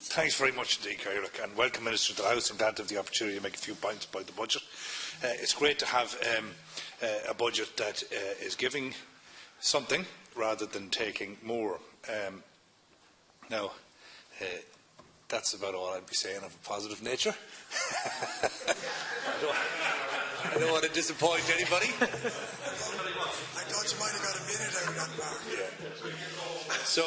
Thanks very much indeed, Kerry, and welcome, Minister, to the House. I'm glad to have the opportunity to make a few points about the budget. It's great to have a budget that is giving something rather than taking more. Now, that's about all I'd be saying of a positive nature. I don't want to disappoint anybody. I thought you might have got a minute out of that, Mark. Yeah. So,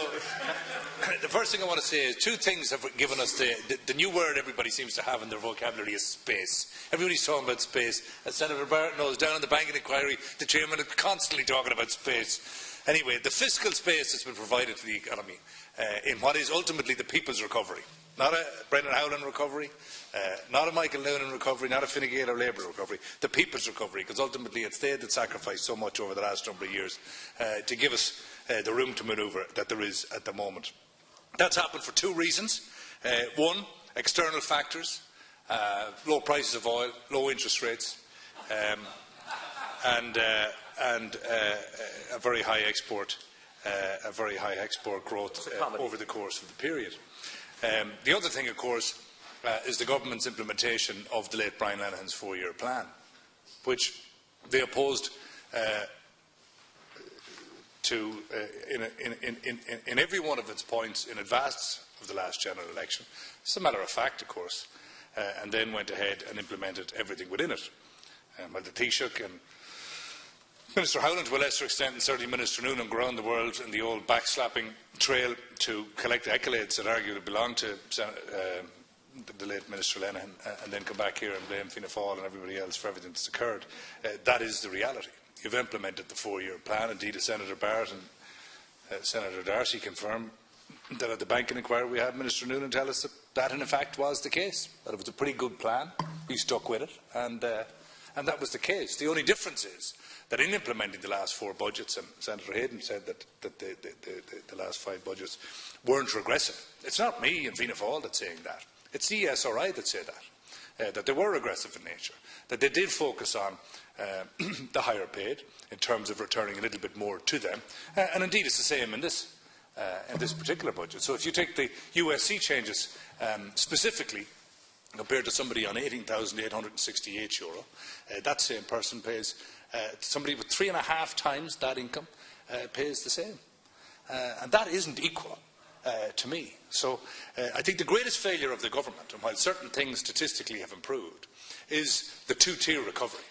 the first thing I want to say is two things have given us the new word everybody seems to have in their vocabulary is space. Everybody's talking about space. As Senator Barrett knows, down in the banking inquiry, the chairman is constantly talking about space. Anyway, the fiscal space that's been provided to the economy in what is ultimately the people's recovery. Not a Brendan Howlin recovery, not a Michael Noonan recovery, not a Fine Gael or Labour recovery, the people's recovery, because ultimately it's they that sacrificed so much over the last number of years to give us the room to manoeuvre that there is at the moment. That's happened for two reasons. One, external factors, low prices of oil, low interest rates, and a very high export growth over the course of the period. The other thing, of course, is the government's implementation of the late Brian Lenihan's 4-year plan, which they opposed in every one of its points in advance of the last general election. It's a matter of fact, of course, and then went ahead and implemented everything within it. Well, the Taoiseach and Minister Howlin, to a lesser extent, and certainly Minister Noonan, go around the world in the old backslapping trail to collect accolades that arguably belong to the late Minister Lenihan, and then come back here and blame Fianna Fáil and everybody else for everything that's occurred. That is the reality. You've implemented the 4-year plan. Indeed, as Senator Barrett and Senator Darcy confirmed that at the banking inquiry we had Minister Noonan tell us that that in fact was the case, that it was a pretty good plan. He stuck with it, and that was the case. The only difference is that in implementing the last 4 budgets, and Senator Hayden said that the last 5 budgets weren't regressive. It's not me and Fianna Fáil that's saying that. It's the ESRI that say that they were regressive in nature, that they did focus on the higher paid in terms of returning a little bit more to them, and indeed it's the same in this particular budget. So if you take the USC changes specifically, compared to somebody on €18,868, that same person pays, somebody with 3.5 times that income pays the same. And that isn't equal to me. So I think the greatest failure of the government, and while certain things statistically have improved, is the two-tier recovery.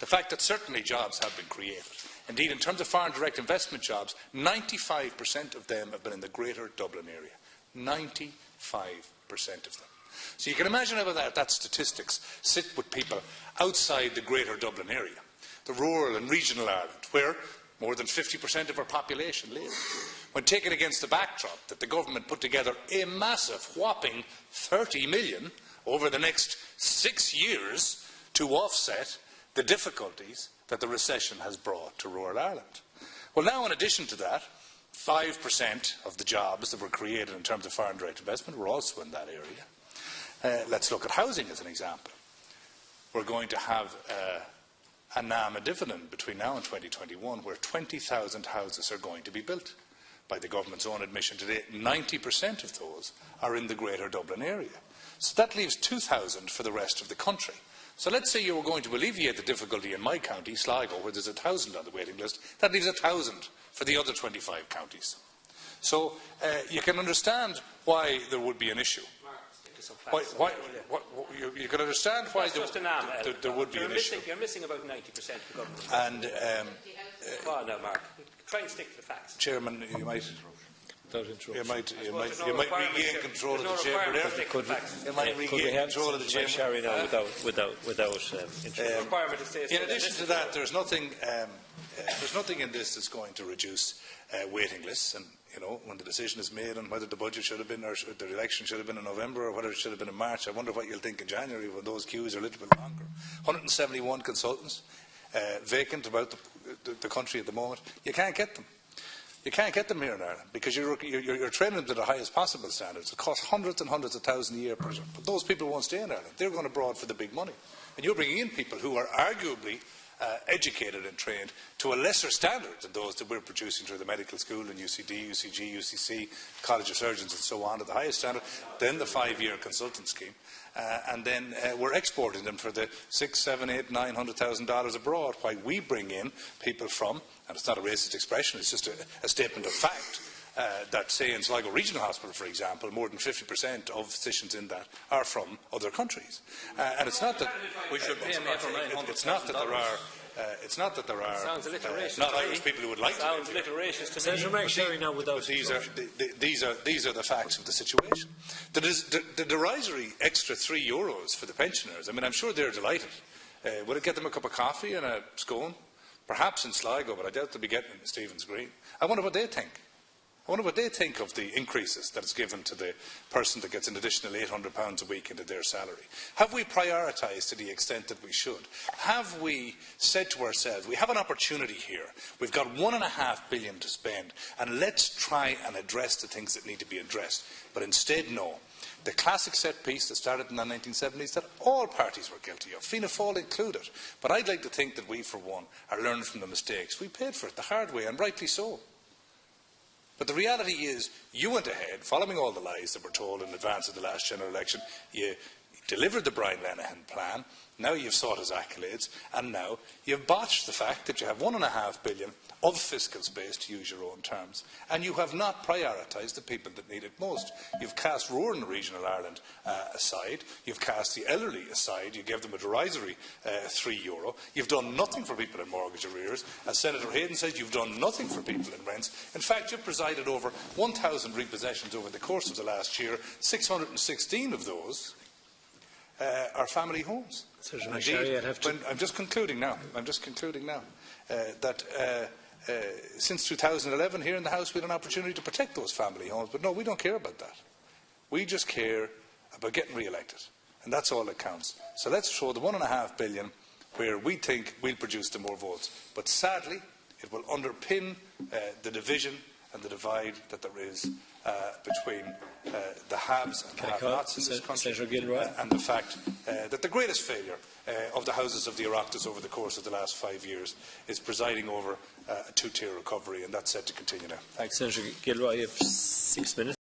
The fact that certainly jobs have been created. Indeed, in terms of foreign direct investment jobs, 95% of them have been in the Greater Dublin area. 95% of them. So you can imagine how that statistics sit with people outside the Greater Dublin area, the rural and regional Ireland, where more than 50% of our population live. When taken against the backdrop that the government put together a massive, whopping 30 million over the next 6 years to offset the difficulties that the recession has brought to rural Ireland. Well, now, in addition to that, 5% of the jobs that were created in terms of foreign direct investment were also in that area. Let's look at housing as an example. We're going to have a NAM, a dividend, between now and 2021, where 20,000 houses are going to be built. By the government's own admission today, 90% of those are in the Greater Dublin area. So that leaves 2,000 for the rest of the country. So let's say you were going to alleviate the difficulty in my county, Sligo, where there's 1,000 on the waiting list. That leaves 1,000 for the other 25 counties. So you can understand why there would be an issue. You can understand why there would be an issue. You're missing about 90% of the government. And come on now, Mark. Try and stick to the facts. Chairman, you might regain control of the chamber there. You might regain control of the chamber. MacSharry now without interruption. In addition to that, there's nothing in this that's going to reduce waiting lists. And you know, when the decision is made on whether the budget should have been, or the election should have been in November, or whether it should have been in March, I wonder what you'll think in January when those queues are a little bit longer. 171 consultants vacant about the country at the moment. You can't get them. You can't get them here in Ireland because you're training them to the highest possible standards. It costs hundreds and hundreds of thousands a year per person. But those people won't stay in Ireland. They're going abroad for the big money. And you're bringing in people who are arguably educated and trained to a lesser standard than those that we're producing through the medical school and UCD, UCG, UCC, College of Surgeons and so on, at the highest standard, then the 5-year consultant scheme, and then we're exporting them for the $600,000, $700,000, $800,000, $900,000 abroad, while we bring in people from, and it's not a racist expression, it's just a statement of fact, that, say, in Sligo Regional Hospital, for example, more than 50% of physicians in that are from other countries. And it's not that we should pay them it's not that there are. It's not that there are Sounds a little racist not Irish people who would like Sounds to. a little racist to Senator MacSharry now without. These are the facts of the situation. The derisory extra €3 for the pensioners. I mean, I'm sure they're delighted. Would it get them a cup of coffee and a scone? Perhaps in Sligo, but I doubt they'll be getting it in Stephen's Green. I wonder what they think. I wonder what they think of the increases that is given to the person that gets an additional £800 a week into their salary. Have we prioritised to the extent that we should? Have we said to ourselves, we have an opportunity here, we've got £1.5 billion to spend, and let's try and address the things that need to be addressed. But instead, no. The classic set piece that started in the 1970s that all parties were guilty of, Fianna Fáil included. But I'd like to think that we, for one, are learning from the mistakes. We paid for it the hard way, and rightly so. But the reality is, you went ahead, following all the lies that were told in advance of the last general election. You delivered the Brian Lenihan plan, now you've sought his accolades, and now you've botched the fact that you have £1.5 billion of fiscal space, to use your own terms, and you have not prioritised the people that need it most. You've cast rural and regional Ireland aside, you've cast the elderly aside, you gave them a derisory €3. You've done nothing for people in mortgage arrears. As Senator Hayden says, you've done nothing for people in rents. In fact, you've presided over 1,000 repossessions over the course of the last year. 616 of those are family homes. Indeed, I'm just concluding now. That since 2011 here in the House we had an opportunity to protect those family homes, but no, we don't care about that. We just care about getting re-elected, and that's all that counts. So let's throw the £1.5 billion where we think we'll produce the more votes. But sadly, it will underpin the division and the divide that there is between the haves and the have-nots in this country, and the fact that the greatest failure of the Houses of the Oireachtas over the course of the last 5 years is presiding over a two-tier recovery, and that's set to continue now. Thanks. Senator Gilroy, you have 6 minutes.